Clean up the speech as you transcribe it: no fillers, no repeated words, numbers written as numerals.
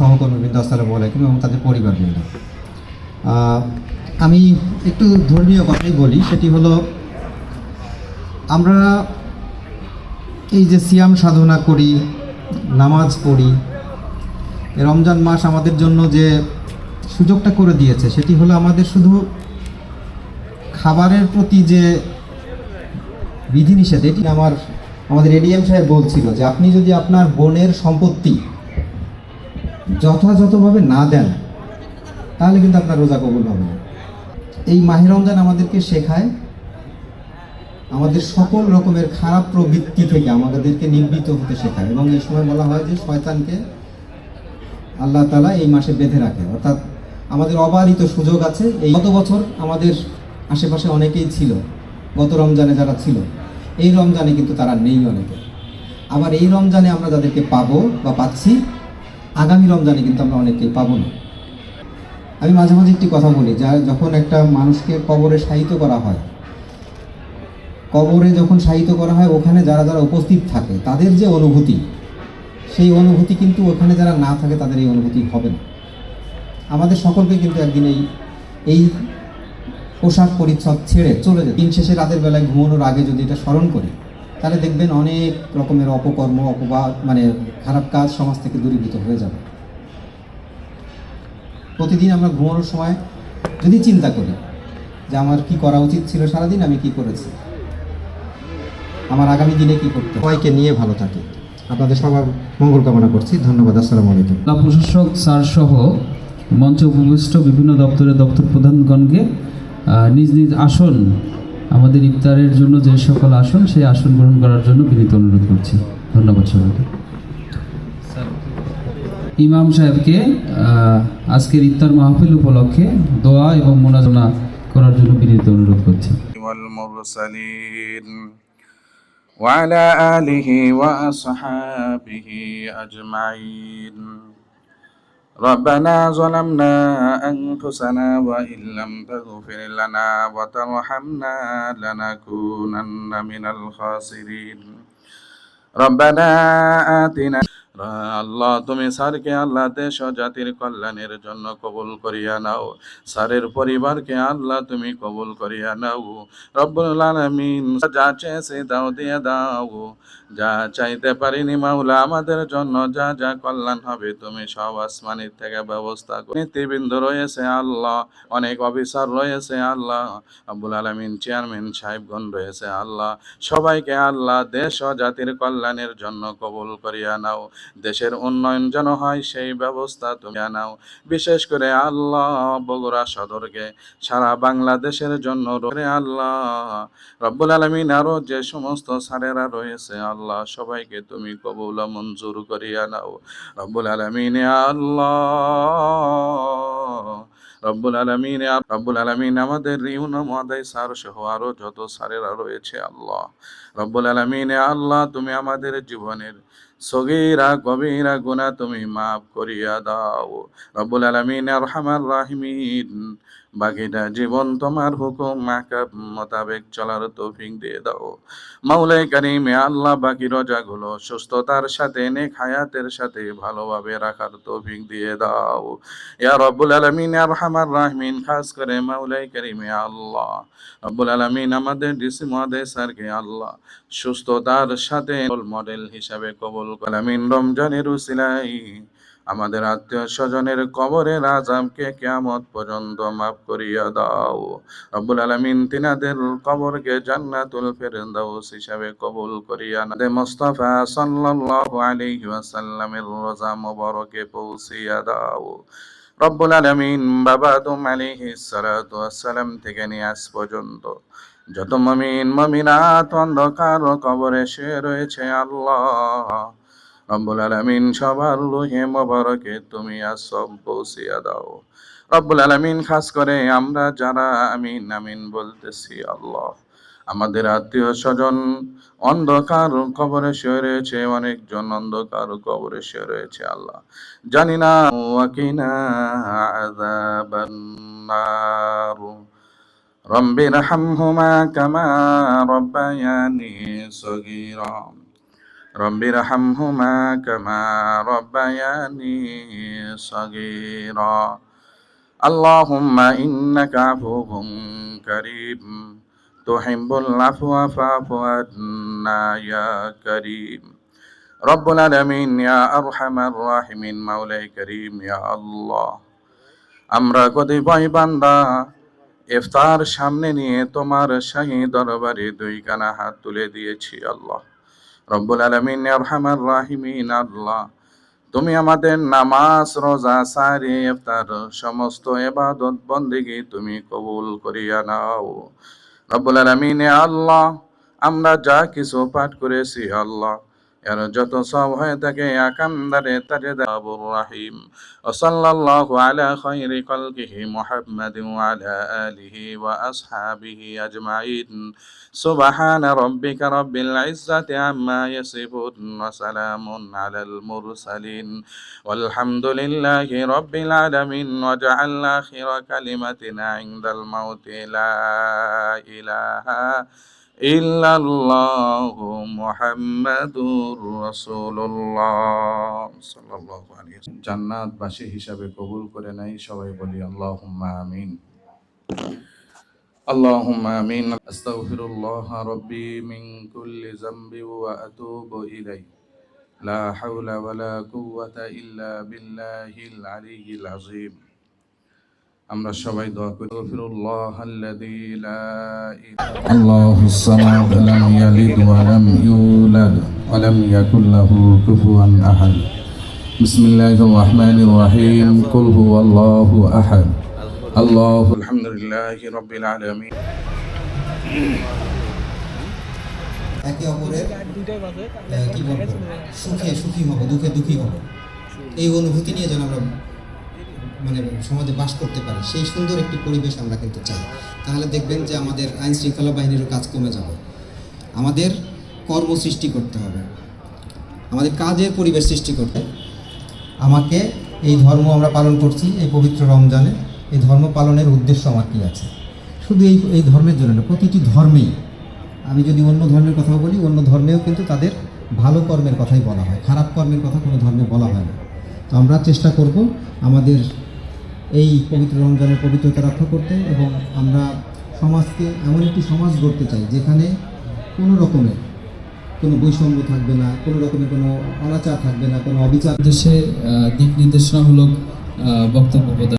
সহকর্মীবৃন্দ, আসসালামু আলাইকুম, এবং তাদের পরিবারবৃন্দ। আমি একটু ধর্মীয় কথাই বলি, সেটি হলো আমরা এই যে সিয়াম সাধনা করি, নামাজ পড়ি, রমজান মাস আমাদের জন্য যে সুযোগটা করে দিয়েছে সেটি হলো আমাদের শুধু খাবারের প্রতি যে বিধিনিষেধ, এটি আমাদের এডিএম সাহেব বলছিল যে আপনি যদি আপনার বোনের সম্পত্তি যথাযথভাবে না দেন তাহলে কিন্তু আপনার রোজা কবুল হবে না। এই মাহে রমজান আমাদেরকে শেখায় আমাদের সকল রকমের খারাপ প্রবৃত্তি থেকে আমাদেরকে নিবৃত্ত হতে শেখায়, এবং এই সময় বলা হয় যে শয়তানকে আল্লাহ তাআলা এই মাসে বেঁধে রাখে, অর্থাৎ আমাদের অবারিত সুযোগ আছে। এই গত বছর আমাদের আশেপাশে অনেকেই ছিল, গত রমজানে যারা ছিল, এই রমজানে কিন্তু তারা নেই অনেকে। আবার এই রমজানে আমরা যাদেরকে পাবো বা পাচ্ছি, আগামী রমজানে কিন্তু আমরা অনেকেই পাবো না। আমি মাঝে মাঝে একটি কথা বলি, যখন একটা মানুষকে কবরে শায়িত করা হয়, কবরে যখন শায়িত করা হয়, ওখানে যারা যারা উপস্থিত থাকে তাদের যে অনুভূতি, সেই অনুভূতি কিন্তু ওখানে যারা না থাকে তাদের এই অনুভূতি হবে না। আমাদের সকলকে কিন্তু একদিন এই পোশাক পরিচ্ছদ ছেড়ে চলে যায়। দিন শেষে রাতের বেলায় ঘুমানোর আগে যদি এটা স্মরণ করি, তাহলে দেখবেন অনেক রকমের অপকর্ম, অপবাদ, খারাপ কাজ সমাজ থেকে দূরীভূত হয়ে যাবে। প্রতিদিন আমরা ঘুমানোর সময় যদি চিন্তা করি যে আমার কি করা উচিত ছিল, সারাদিন আমি কি করেছি, আমার আগামী দিনে কি করতে, সবাইকে নিয়ে ভালো থাকি। আপনাদের সবার মঙ্গল কামনা করছি। ধন্যবাদ। আসসালামু আলাইকুম। প্রশাসক স্যার সহ মঞ্চে উপবিষ্ট বিভিন্ন দপ্তরের দপ্তর প্রধানগণকে নিজ নিজ আসন, আমাদের ইফতারের জন্য যে সকল আসন, সেই আসন গ্রহণ করার জন্য বিনীত অনুরোধ করছি। ধন্যবাদ সবাইকে। ইমাম সাহেবকে আজকের ইফতার মাহফিল উপলক্ষে দোয়া এবং মোনাজানা করার জন্য বিনীত অনুরোধ করছি। وعلى آله وأصحابه أجمعين. ربنا ظلمنا أنفسنا وإن لم تغفر لنا وترحمنا لنكونن من الخاسرين. ربنا آتنا আল্লাহ, তুমি স্যারকে আল্লাহ দেশ ও জাতির কল্যাণের জন্য কবুল করিয়া নাও। স্যারের পরিবারকে আল্লাহ তুমি কবুল করিয়া নাও। রব্বুল আলামিন, যা চেয়েছে দাও, দিয়ে দাও। যা চাইতে পারিনি মাওলা, আমাদের জন্য যা যা কল্যাণ হবে তুমি সব আসমানের থেকে ব্যবস্থা করো। নীতিবৃন্দ রয়েছে আল্লাহ, অনেক অফিসার রয়েছে আল্লাহ, রব্বুল আলামিন চেয়ারম্যান সাহেবগণ রয়েছে আল্লাহ, সবাইকে আল্লাহ দেশ ও জাতির কল্যাণের জন্য কবুল করিয়া নাও। দেশের উন্নয়ন যেন হয় সেই ব্যবস্থা তুমি নাও। বিশেষ করে আল্লাহ বগুড়া সদরকে সারা বাংলাদেশের জন্য আল্লাহ রব্বুল আলামিন, আরো যে সমস্ত স্যারেরা রয়েছে আল্লাহ, সবাইকে তুমি কবুল মঞ্জুর করিয়া নাও। রব্বুল আলামিন আল্লাহ, রব্বুল আলামিন আমাদের ইউনো মহাদাই স্যার সহ আরো যত স্যারেরা রয়েছে আল্লাহ, রব্বুল আলামিন আল্লাহ, তুমি আমাদের জীবনের সগীরা কবিরা গুনাহ তুমি মাফ করিয়া দাও। রব্বুল আলামিন আরহামার রাহিমিন, বাকিটা জীবন তোমার হুকুম মাকাব মোতাবেক চলার তৌফিক দিয়ে দাও। মাওলাই কারীম আল্লাহ, বাকি রোজাগুলো সুস্থতার সাথে, নেক হায়াতের সাথে ভালোভাবে রাখার তৌফিক দিয়ে দাও ইয়া রব্বুল আলামিন আরহামার রাহিমিন। খাস করে মাওলাই কারীম আল্লাহ, রব্বুল আলামিন আমাদের ডিসি মহোদয় স্যারকে আল্লাহ সুস্থতার সাথে মডেল হিসাবে কবুল আলামিন। রমজানের উসিলায় আমাদের আত্মীয় স্বজনের কবরের আযাবকে কিয়ামত পর্যন্ত মাফ করিয়া দাও। রব্বুল আলামিন তিনাদের কবরকে জান্নাতুল ফেরদাউস হিসাবে কবুল করিয়া নাও। মুস্তাফা সাল্লাল্লাহু আলাইহি ওয়াসাল্লামের রোজা মুবারকে পৌঁছিয়া দাও। রব্বুল আলামিন বাবা আদম আলাইহিস সালাতু ওয়াস সালাম থেকে নিয়ে আজ পর্যন্ত যত মুমিন মুমিনাত অন্ধকার কবরে শুয়ে রয়েছে আল্লাহ, রব্বুল আলামিন সবার রূহে মুবারকে তুমি আসব পৌঁছিয়া দাও। রব্বুল আলামিন খাস করে আমরা যারা আমিন আমিন বলতেছি আল্লাহ, আমাদের আত্মীয় স্বজন অন্ধকার কবরে শুয়ে রয়েছে, অনেকজন অন্ধকার কবরে শুয়ে রয়েছে আল্লাহ, জানি না ওয়াকিনা আযাবান নার। রব্বিরহামহুমা কামা রব্বায়ানি সগীরা। رب ارحمهما كما ربياني صغيرا اللهم إنك عفو كريم تحب العفو فاعف عنا يا كريم رب العالمين يا أرحم الراحمين مولاي كريم يا الله আমরা কতিপয় বান্দা ইফতার সামনে নিয়ে তোমার শাহী দরবারে দুই কানা হাত তুলে দিয়েছি আল্লাহ রব্বুল আলামিন ইয়া আরহামার রাহিমিন আল্লাহ তুমি আমাদের নামাজ রোজা সারি ইফতার সমস্ত ইবাদত বন্দেগী তুমি কবুল করিয়া নাও রব্বুল আলামিন ইয়া আল্লাহ আমরা যা কিছু পাঠ করেছি আল্লাহ এর যত সব হয়ে থাকে আকামদারে তাজে দাবুর রাহিম ওয়া সাল্লাল্লাহু আলা খায়রি খালকিহি মুহাম্মাদিন ওয়া আলা আলিহি ওয়া আসহাবিহি আজমাইন সুবহানা রাব্বিকা রাব্বিল ইজ্জাতি আম্মা ইয়াসিফুন ওয়া সালামুন আলাল মুরসালিন ওয়ালহামদুলিল্লাহি রাব্বিল আলামিন ওয়া জাআল আখিরা কালিমাতিনা ইনদাল মাউতি লা ইলাহা ইল্লাল্লাহু মুহাম্মাদুর রাসূলুল্লাহ সাল্লাল্লাহু আলাইহি ওয়াসাল্লাম জান্নাতবাসী হিসাবে কবুল করে নাই সবাই বলি আল্লাহুম্মা আমিন আল্লাহুম্মা আমিন আস্তাগফিরুল্লাহ রাব্বি মিন কুল্লি যামবি ওয়া আতুবু ইলাইহি লা হাওলা ওয়ালা কুওয়াতা ইল্লা বিল্লাহিল আলিয়্যিল আযীম আমরা সবাই দোয়া করি আস্তাগফিরুল্লাহ আল্লাযী লা ইলাহা আল্লাহুস সামাদ লাম ইয়ালিদ ওয়া লাম ইউলাদ ওয়া লাম ইয়াকুল লাহু কুফুয়ান আহাদ বিসমিল্লাহির রহমানির রহিম কুল হুয়াল্লাহু আহাদ আল্লাহু আলহামদুলিল্লাহি রাব্বিল আলামিন একে অপরের কি বলবো সুখে সুখী হব দুঃখে দুঃখী হব এই অনুভূতি নিয়ে যেন আমরা মানে সমাজে বাস করতে পারি সেই সুন্দর একটি পরিবেশ আমরা কিন্তু চাই তাহলে দেখবেন যে আমাদের আইন শৃঙ্খলা বাহিনীরও কাজ কমে যাবে আমাদের কর্ম সৃষ্টি করতে হবে আমাদের কাজের পরিবেশ সৃষ্টি করতে আমাকে এই ধর্ম আমরা পালন করছি এই পবিত্র রমজানে এই ধর্ম পালনের উদ্দেশ্য আমার কী আছে শুধু এই ধর্মের জন্য না প্রতিটি ধর্মেই আমি যদি অন্য ধর্মের কথা বলি অন্য ধর্মেও কিন্তু তাদের ভালো কর্মের কথাই বলা হয় খারাপ কর্মের কথা কোনো ধর্মে বলা হয় না তো আমরা চেষ্টা করব আমাদের এই পবিত্র রমজানের পবিত্রতা রক্ষা করতে এবং আমরা সমাজকে এমন একটি সমাজ গড়তে চাই যেখানে কোনো রকমের কোনো বৈষম্য থাকবে না কোনো রকমের কোনো অনাচার থাকবে না কোনো অবিচার দেশে দিক নির্দেশনামূলক বক্তব্য প্রদান